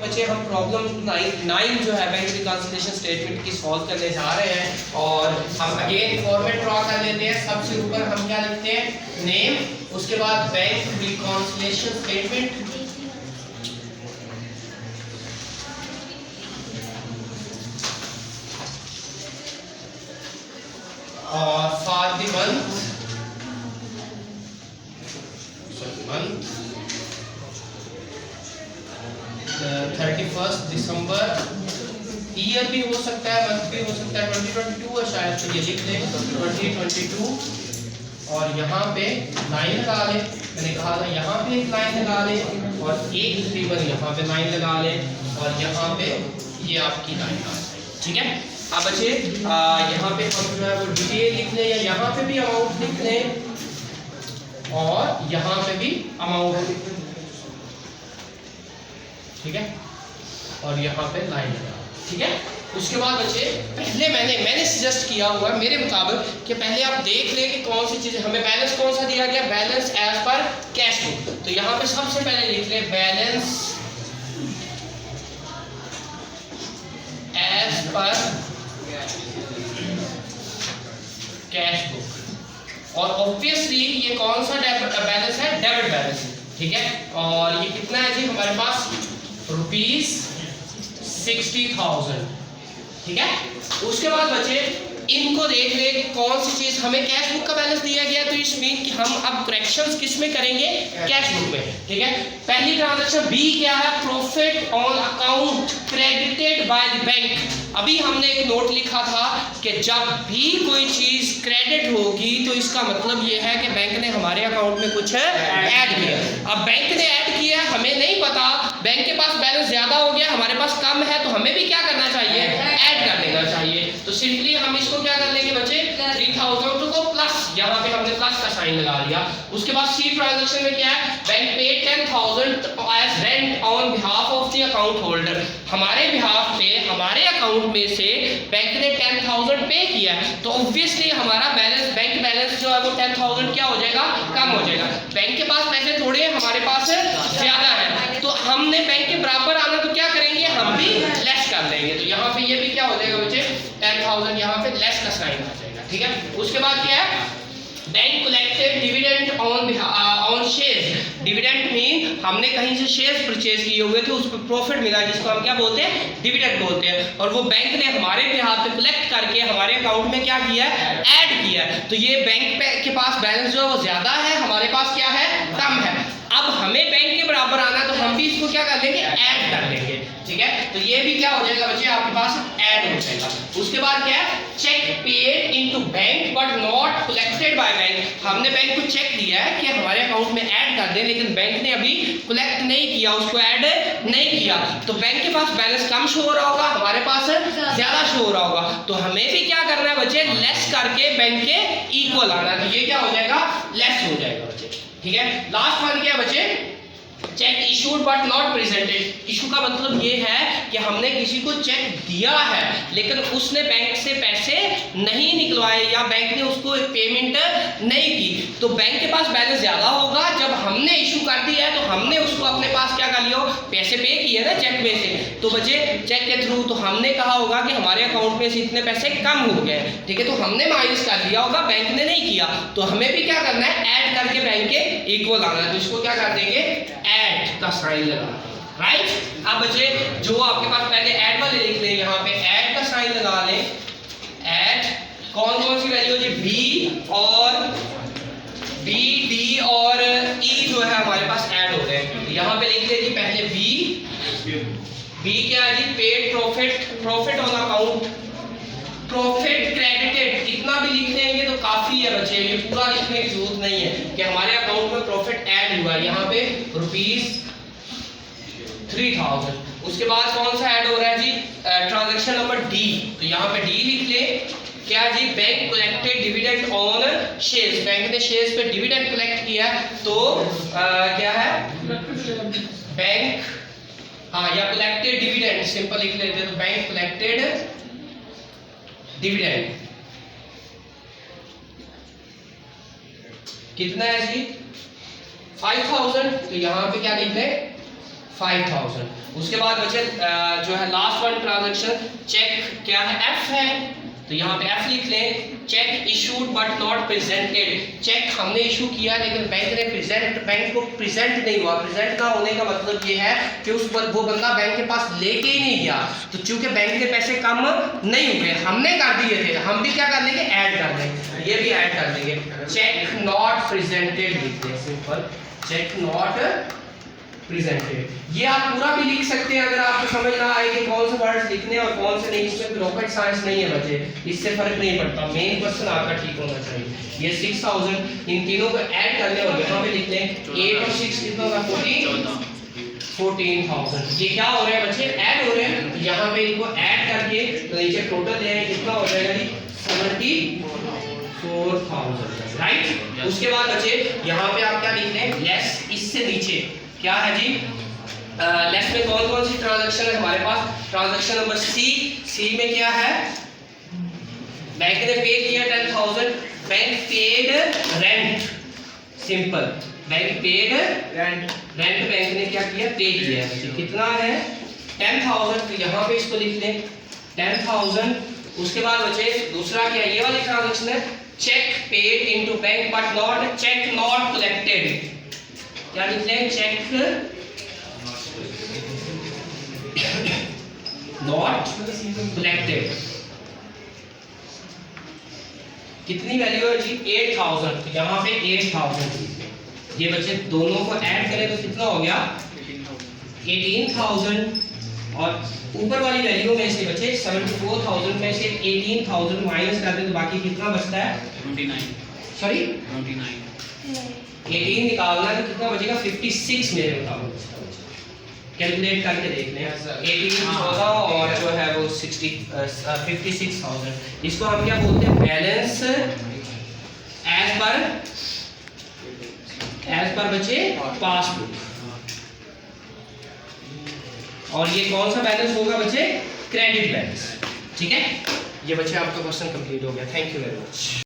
बच्चे हम प्रॉब्लम 9 जो है बैंक रिकंसिलिएशन स्टेटमेंट की सॉल्व करने जा रहे हैं। और हम अगेन फॉर्मेट ड्रॉ कर लेते हैं। सबसे ऊपर हम क्या लिखते हैं, नेम, उसके बाद बैंक रिकंसिलिएशन स्टेटमेंट, और for the month 31 December, year भी हो सकता है, मंथ भी हो सकता है, 2022 है शायद, तो ये लिख लें 2022। और यहाँ पे लाइन लगा लें, मैंने कहा था यहाँ पे एक लाइन लगा लें और एक तकरीबन यहाँ पे लाइन लगा लें और यहाँ पे ये आपकी लाइन आ जाए। ठीक है, अब बच्चे यहाँ पे हम जो है वो डिटेल लिख लें, या यहाँ पे भी अमाउंट लिख लें और यहाँ पे भी अमाउंट लिख लें। ठीक है, और यहाँ पे लाइन लगा। ठीक है, उसके बाद बच्चे पहले मैंने सजेस्ट किया हुआ है मेरे मुताबिक कि पहले आप देख लें कि कौन सी चीज़ें हमें, बैलेंस कौन सा दिया गया, balance as per cash book. तो यहाँ पे सबसे पहले लिख लें balance as per cash book. और ऑब्वियसली ये कौन सा बैलेंस है, डेबिट बैलेंस। ठीक है, और ये कितना है जी हमारे पास, ₹60,000। ठीक है, उसके बाद बच्चे इनको देख ले कि कौन सी चीज हमें कैश बुक का बैलेंस दिया गया, तो इसमें कि हम अब करेक्शंस किस में करेंगे, कैश बुक में। ठीक है, पहली ट्रांजैक्शन बी क्या है, profit on account credited by the bank. अभी हमने एक नोट लिखा था कि जब भी कोई चीज क्रेडिट होगी तो इसका मतलब ये है कि बैंक ने हमारे अकाउंट में कुछ ऐड किया। अब बैंक ने ऐड किया, हमें नहीं पता, बैंक के पास बैलेंस ज्यादा हो गया, हमारे पास कम है, तो हमें भी क्या करना चाहिए, ऐड कर देना चाहिए। तो सिंपली हम इसको क्या कर लेंगे बच्चे, 3000 को प्लस, यहाँ पे हमने प्लस का साइन लगा दिया। उसके बाद सी ट्रांजैक्शन में क्या है, bank paid 10,000 as rent on behalf of the account holder. हमारे बिहाफ पे, हमारे अकाउंट में से बैंक ने 10,000 पे किया, तो ऑब्वियसली हमारा बैलेंस, बैंक बैलेंस जो है वो 10,000 क्या हो जाएगा, कम हो जाएगा। बैंक के पास पैसे थोड़े हैं, हमारे पास ज्यादा है, तो हमने बैंक के बराबर आना तो क्या करेंगे, हम भी लेस कर लेंगे। तो यहाँ पे ये भी क्या हो जाएगा बच्चे, 10,000 यहाँ पे लेस का साइन आ जाएगा। ठीक है, उसके बाद क्या है, bank collected dividend on shares. Dividend mean हमने कहीं से शेयर्स परचेज किए हुए थे, उस पर प्रॉफिट मिला, जिसको हम क्या बोलते हैं, डिविडेंड बोलते हैं, और वो बैंक ने हमारे बिहाफ पे कलेक्ट करके हमारे अकाउंट में क्या किया है, ऐड किया। तो ये बैंक के पास बैलेंस जो है वो ज्यादा है, हमारे पास क्या है, कम है। अब हमें बैंक के बराबर आना है, तो हम भी इसको क्या कर लेंगे, ऐड कर लेंगे। ठीक है, तो ये भी क्या हो जाएगा बच्चे, आपके पास ऐड हो जाएगा। उसके बाद क्या है, cheque paid into bank but not collected by bank. हमने बैंक को चेक दिया है कि हमारे अकाउंट में ऐड कर दें, लेकिन बैंक ने अभी कलेक्ट नहीं किया, उसको ऐड नहीं किया, तो बैंक के पास बैलेंस कम शो हो रहा होगा, हमारे पास ज्यादा शो हो रहा होगा। तो हमें भी क्या करना है बच्चे, लेस करके बैंक के इक्वल आना है, तो ये क्या हो जाएगा, लेस हो जाएगा बच्चे। ठीक है, लास्ट वन क्या बच्चे, check issued but not presented. Issue का मतलब ये है कि हमने किसी को चेक दिया है लेकिन उसने बैंक से पैसे नहीं निकलवाए या बैंक ने उसको पेमेंट नहीं की, तो बैंक के पास बैलेंस ज्यादा होगा। जब हमने इशू कर दिया है तो हमने उसको अपने पास क्या कर लिया, पैसे पे किए ना चेक में से, तो बच्चे चेक के थ्रू तो हमने कहा होगा कि हमारे अकाउंट में से इतने पैसे कम हो गए। ठीक है, तो हमने माइनस कर दिया होगा, बैंक ने नहीं किया, तो हमें भी क्या करना है, ऐड करके बैंक के इक्वल आना है। तो इसको क्या कर देंगे, ऐड का साइन लगा, राइट। अब बच्चे जो आपके पास पहले ऐड वाले लिख लें, यहाँ पे ऐड का साइन लगा लें। ऐड कौन कौन सी वैल्यू जी, बी और बी, डी और ई जो है हमारे पास ऐड हो गए। यहाँ पे लिख लीजिए पहले बी क्या है जी, paid profit on account, profit credited, इतना भी लिख लेंगे तो काफी है बच्चे, ये पूरा लिखने की जरूरत नहीं है कि हमारे अकाउंट में प्रॉफिट ऐड हुआ है। यहाँ पे ₹3,000। उसके बाद कौन सा ऐड हो रहा है जी, ट्रांजैक्शन नंबर डी, तो यहाँ पे डी लिख ले। क्या जी, bank collected dividend on shares, bank ने शेयर्स पे डिविडेंड कलेक्ट किया, तो क्या है, बैंक, हाँ, या कलेक्टेड डिविडेंड, सिंपल लिख लेते हैं, तो बैंक कलेक्टेड डिविडेंड कितना है जी, 5,000, तो यहाँ पे क्या लिख लें, 5,000। उसके बाद बचे जो है लास्ट वन ट्रांजैक्शन चेक, क्या है एफ है, तो यहाँ पे एफ लिख लें। Cheque issued but not presented, cheque हमने इशू किया लेकिन बैंक को प्रेजेंट नहीं हुआ। प्रेजेंट का होने का मतलब ये है कि वो बंदा बैंक के पास लेके ही नहीं गया, तो चूंकि बैंक के पैसे कम नहीं हुए, हमने कर दिए थे, हम भी क्या कर लेंगे, ऐड कर लेंगे, ये भी ऐड कर देंगे। चेक नॉट प्रेजेंटेड लिख दें, सिंपल चेक नॉट प्रेजेंटेड। ये आप पूरा भी लिख सकते हैं अगर आपको समझ ना आए कि कौन से वर्ड्स लिखने और कौन से नहीं, इसमें रॉकेट साइंस नहीं है बच्चे, इससे फर्क नहीं पड़ता, मेन क्वेश्चन आपका ठीक होना चाहिए। ये 6000 इन तीनों को ऐड करने और यहाँ पे लिख लें 8 और 6 कितना होगा, 14,000। ये क्या हो रहा है बच्चे, ऐड हो रहे हैं, तो यहाँ पे इनको ऐड करके तो नीचे टोटल ले कितना हो जाएगा जी, 74,000, राइट। उसके बाद बच्चे यहाँ पे आप क्या लिख लें, लेस इससे नीचे क्या है जी, लेस में कौन कौन सी ट्रांजैक्शन है हमारे पास, ट्रांजैक्शन नंबर सी में क्या है, बैंक ने पे किया 10,000, bank paid rent, simple bank paid rent, bank ने क्या किया, पे किया, कितना है 10,000, तो यहाँ पे इसको लिख लें 10,000। उसके बाद बचे दूसरा क्या, ये वाली ट्रांजैक्शन है cheque paid into bank but not, cheque not collected, क्या लिख लें, चेक नॉट कलेक्टेड। कितनी वैल्यू है जी, 8,000, तो यहाँ पे 8,000, ये बच्चे दोनों को ऐड करें तो कितना हो गया, 18,000, और ऊपर वाली वैल्यू में से बचे 74,000 में से 18,000 माइनस कर दें तो बाकी कितना बचता है, 29, सॉरी 18 निकालना है तो कितना बचेगा, 56 मेरे मुताबिक, कैलकुलेट करके देख लें, 18 14 और जो है वो 56,000। इसको हम क्या बोलते हैं, बैलेंस एज पर बचे पासबुक, और ये कौन सा बैलेंस होगा बच्चे, क्रेडिट बैलेंस, ठीक है। ये बच्चे आपका क्वेश्चन कंप्लीट हो गया, थैंक यू वेरी मच।